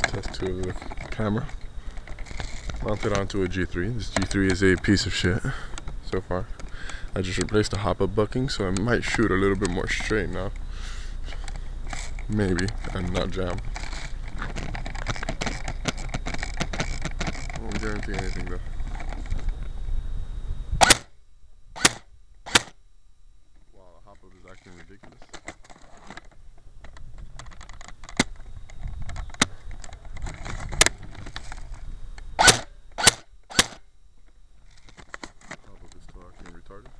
test two of the camera. Mounted onto a G3. This G3 is a piece of shit so far. I just replaced the hop-up bucking, so I might shoot a little bit more straight now. Maybe, and not jam. I won't guarantee anything though. Wow, the hop-up is acting ridiculous. Hop-up is still acting retarded.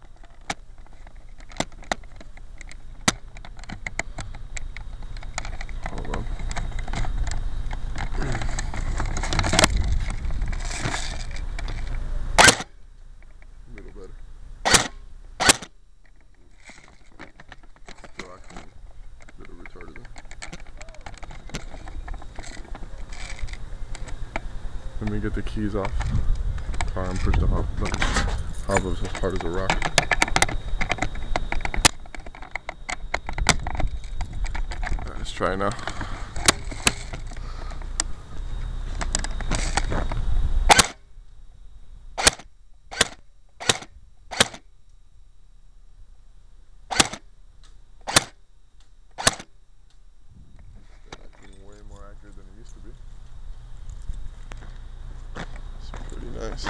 Hold on. A little better. Still acting a little retarded though. Let me get the keys off car and push the hop button. Hop is as hard as a rock. Let's try now. Way more accurate than it used to be. It's pretty nice.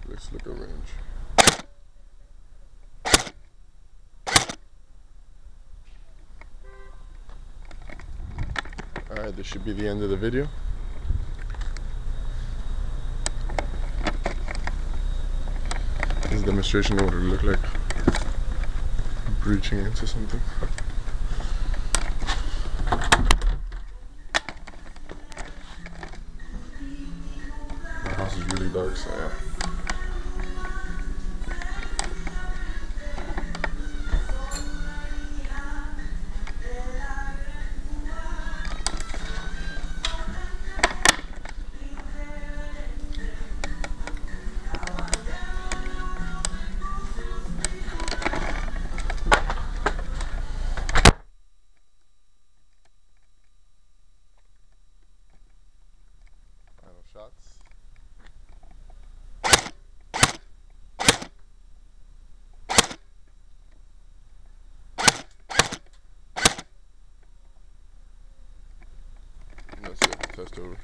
Let's look at range. Alright, this should be the end of the video. This is a demonstration of what it would look like breaching into something. My house is really dark, so yeah. Shots. And that's it. Test over.